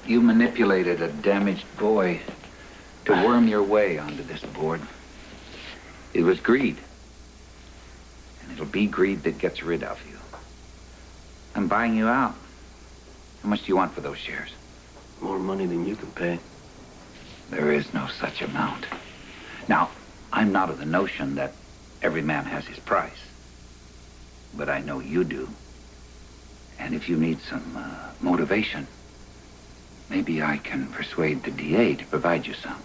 You manipulated a damaged boy to worm your way onto this board. It was greed. And it'll be greed that gets rid of you. I'm buying you out. How much do you want for those shares? More money than you can pay. There is no such amount. Now, I'm not of the notion that every man has his price. But I know you do. And if you need some motivation, maybe I can persuade the DA to provide you some.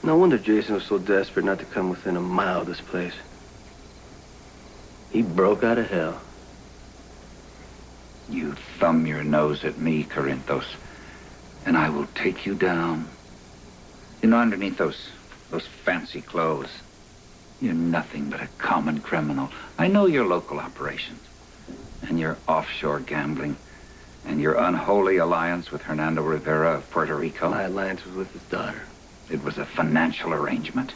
No wonder Jason was so desperate not to come within a mile of this place. He broke out of hell. You thumb your nose at me, Corinthos, and I will take you down. You know, underneath those fancy clothes, you're nothing but a common criminal. I know your local operations, and your offshore gambling, and your unholy alliance with Hernando Rivera of Puerto Rico. My alliance was with his daughter. It was a financial arrangement.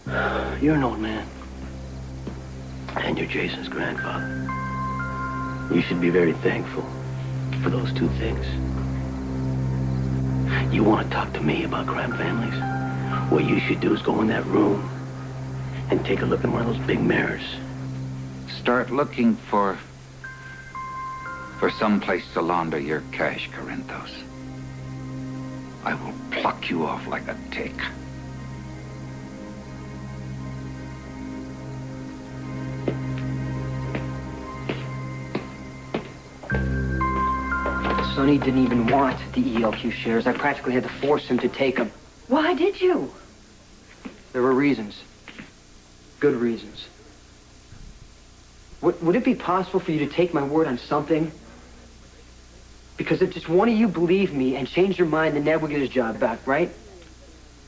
You're an old man. And you're Jason's grandfather. You should be very thankful for those two things. You want to talk to me about crime families? What you should do is go in that room and take a look in one of those big mirrors. Start looking for some place to launder your cash, Corinthos. I will pluck you off like a tick. Sonny didn't even want the ELQ shares. I practically had to force him to take them. Why did you? There were reasons. Good reasons. Would it be possible for you to take my word on something? Because if just one of you believed me and changed your mind, then Ned would get his job back, right?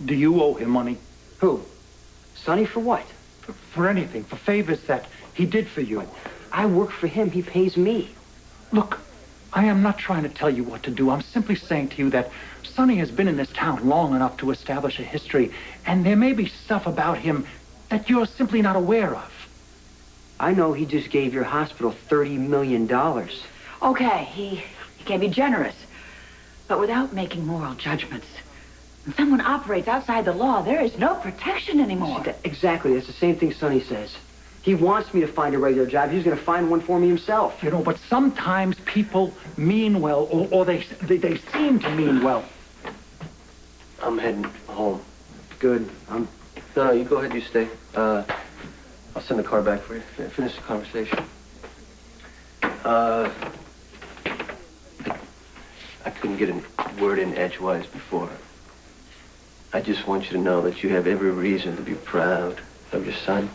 Do you owe him money? Who? Sonny for what? For anything, for favors that he did for you. I work for him. He pays me. Look, I am not trying to tell you what to do. I'm simply saying to you that Sonny has been in this town long enough to establish a history, and there may be stuff about him that you're simply not aware of. I know he just gave your hospital $30 million. Okay, he can be generous, but without making moral judgments. When someone operates outside the law, there is no protection anymore. Exactly. That's the same thing Sonny says. He wants me to find a regular job. He's going to find one for me himself. You know, but sometimes people mean well, or they seem to mean well. I'm heading home. Good. No, you go ahead, you stay. I'll send the car back for you. Finish the conversation. I couldn't get a word in edgewise before. I just want you to know that you have every reason to be proud of your son.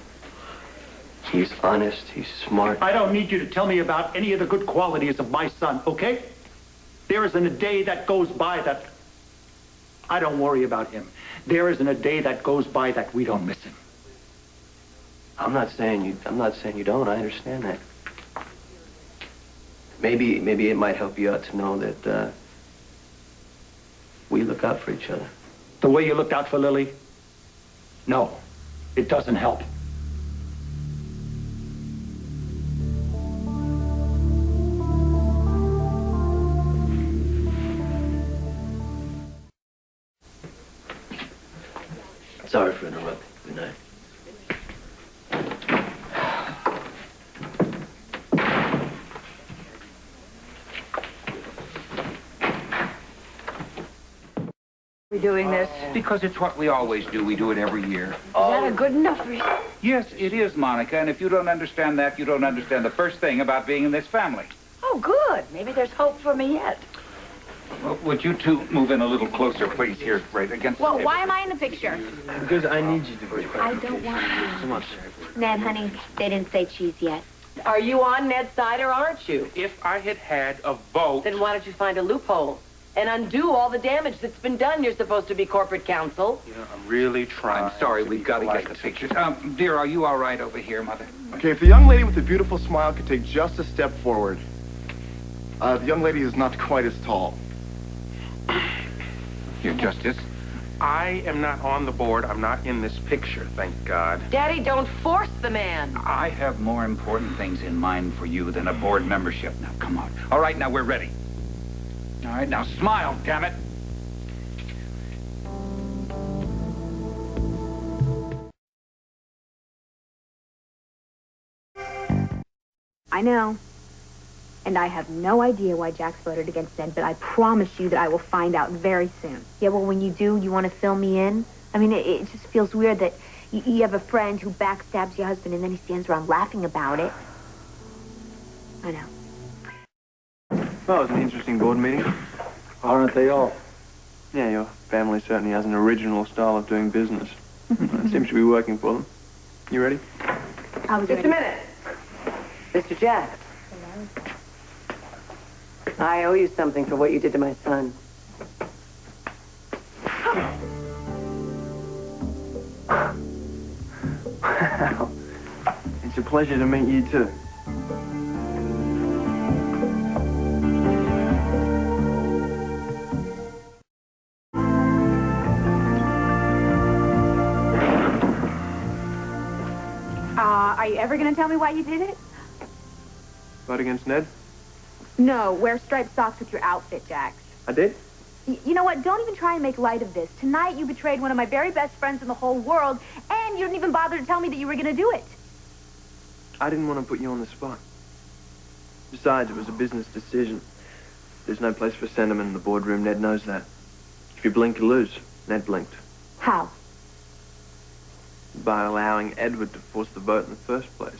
He's honest, he's smart. I don't need you to tell me about any of the good qualities of my son, okay? There isn't a day that goes by that I don't worry about him. There isn't a day that goes by that we don't miss him. I'm not saying you don't. I understand that. Maybe it might help you out to know that we look out for each other. The way you looked out for Lily? No, it doesn't help. Sorry for interrupting. Good night. We doing this? Because it's what we always do. We do it every year. Is that a good enough reason? Yes, it is, Monica. And if you don't understand that, you don't understand the first thing about being in this family. Oh, good. Maybe there's hope for me yet. Well, would you two move in a little closer, please, here, right against the Well, table? why am I in the picture? Because I need you to be. I don't want to. Come on. Ned, honey, they didn't say cheese yet. Are you on Ned's side or aren't you? If I had had a vote... Then why don't you find a loophole and undo all the damage that's been done? You're supposed to be corporate counsel. You know, I'm really trying. I'm sorry, to we've be got to polite. get the pictures. Dear, are you all right over here, Mother? Okay, if the young lady with the beautiful smile could take just a step forward. The young lady is not quite as tall. Your Justice. I am not on the board. I'm not in this picture, thank God. Daddy, don't force the man. I have more important things in mind for you than a board membership. Now, come on. All right, now we're ready. All right, now smile, damn it. I know. And I have no idea why Jack's voted against Ned, but I promise you that I will find out very soon. Yeah, well, when you do, you want to fill me in? I mean, it just feels weird that you have a friend who backstabs your husband and then he stands around laughing about it. I know. Well, it was an interesting board meeting. Aren't they all? Yeah, your family certainly has an original style of doing business. It seems to be working for them. You ready? I was Just a minute. Mr. Jack. I owe you something for what you did to my son. Wow. It's a pleasure to meet you, too. Are you ever going to tell me why you did it? Vote against Ned? No, wear striped socks with your outfit, Jax. I did? You know what? Don't even try and make light of this. Tonight you betrayed one of my very best friends in the whole world, and you didn't even bother to tell me that you were going to do it. I didn't want to put you on the spot. Besides, it was a business decision. There's no place for sentiment in the boardroom. Ned knows that. If you blink, you lose. Ned blinked. How? By allowing Edward to force the vote in the first place.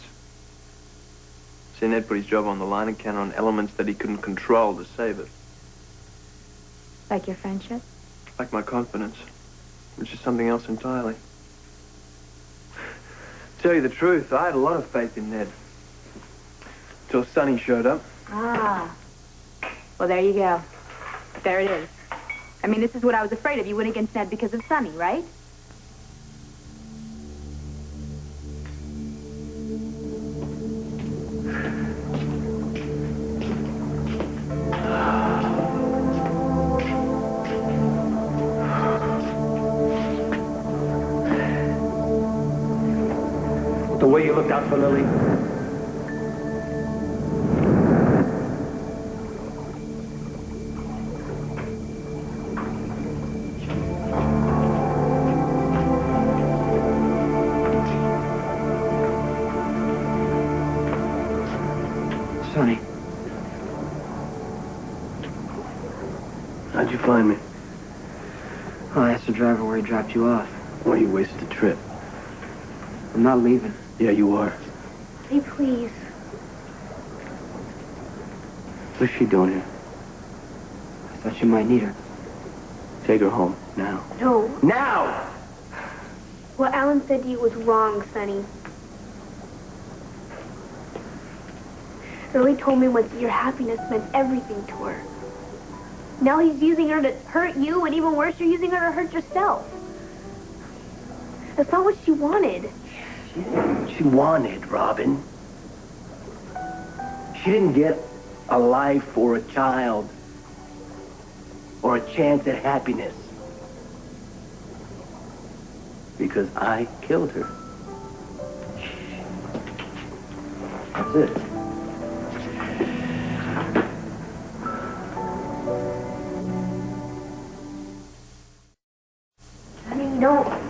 See, Ned put his job on the line and counted on elements that he couldn't control to save it. Like your friendship? Like my confidence, which is something else entirely. To tell you the truth, I had a lot of faith in Ned. Till Sonny showed up. Ah. Well, there you go. There it is. I mean, this is what I was afraid of. You went against Ned because of Sonny, right? The way you looked out for Lily. Sonny. How'd you find me? Oh, I asked the driver where he dropped you off. Well, you wasted the trip. I'm not leaving. Yeah, you are. Hey, please. What's she doing here? I thought you might need her. Take her home, now. No. Now! What Alan said to you was wrong, Sonny. Lily told me once that your happiness meant everything to her. Now he's using her to hurt you, and even worse, you're using her to hurt yourself. That's not what she wanted. She wanted, Robin. She didn't get a life or a child or a chance at happiness because I killed her. That's it. Honey, don't.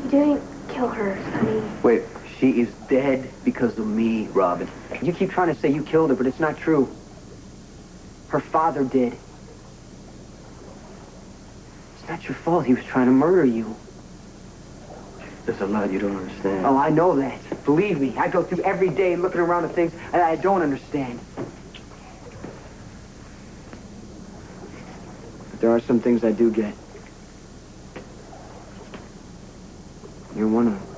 You didn't kill her, Sonny. Wait, she is dead because of me, Robin. You keep trying to say you killed her, but it's not true. Her father did. It's not your fault. He was trying to murder you. There's a lot you don't understand. Oh, I know that. Believe me, I go through every day looking around at things I don't understand. But there are some things I do get. You're one of them.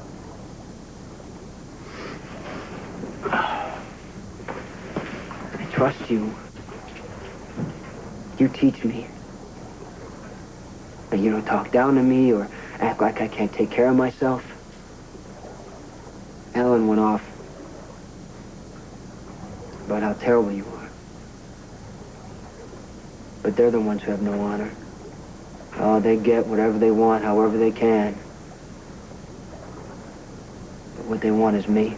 I trust you. You teach me. And you don't talk down to me or act like I can't take care of myself. Ellen went off about how terrible you are. But they're the ones who have no honor. Oh, they get whatever they want, however they can. But what they want is me.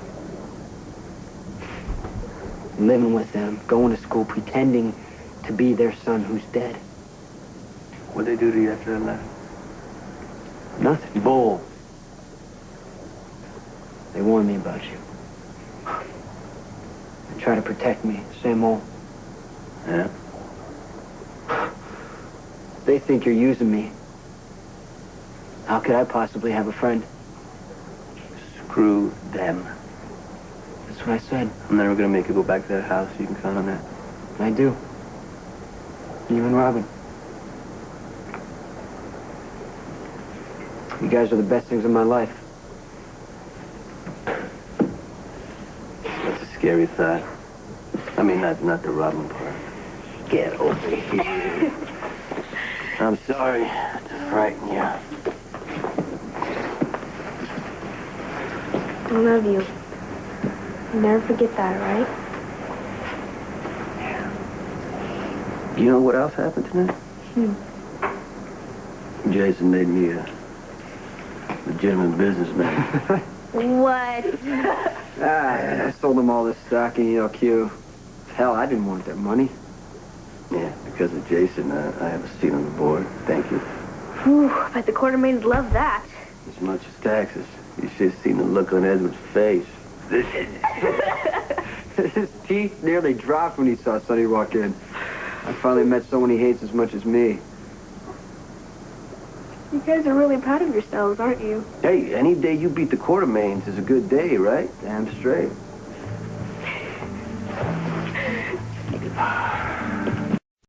Living with them, going to school, pretending to be their son who's dead. What'd they do to you after they left? Nothing. Bull. They warned me about you. They try to protect me, same old. Yeah? They think you're using me. How could I possibly have a friend? Screw them. That's what I said. I'm never gonna make you go back to that house. You can count on that. I do. You and Robin. You guys are the best things in my life. That's a scary thought. I mean, not the Robin part. Get over here. I'm sorry to frighten you. I love you. Never forget that, right? You know what else happened tonight? Jason made me a legitimate businessman. What? I sold them all this stock in ELQ. Hell, I didn't want that money. Yeah, because of Jason, I have a seat on the board. Thank you. Whew, I bet the quartermains love that. As much as taxes. You should have seen the look on Edward's face. His teeth nearly dropped when he saw Sonny walk in. I finally met someone he hates as much as me. You guys are really proud of yourselves, aren't you? Hey, any day you beat the Quartermains is a good day, right? Damn straight.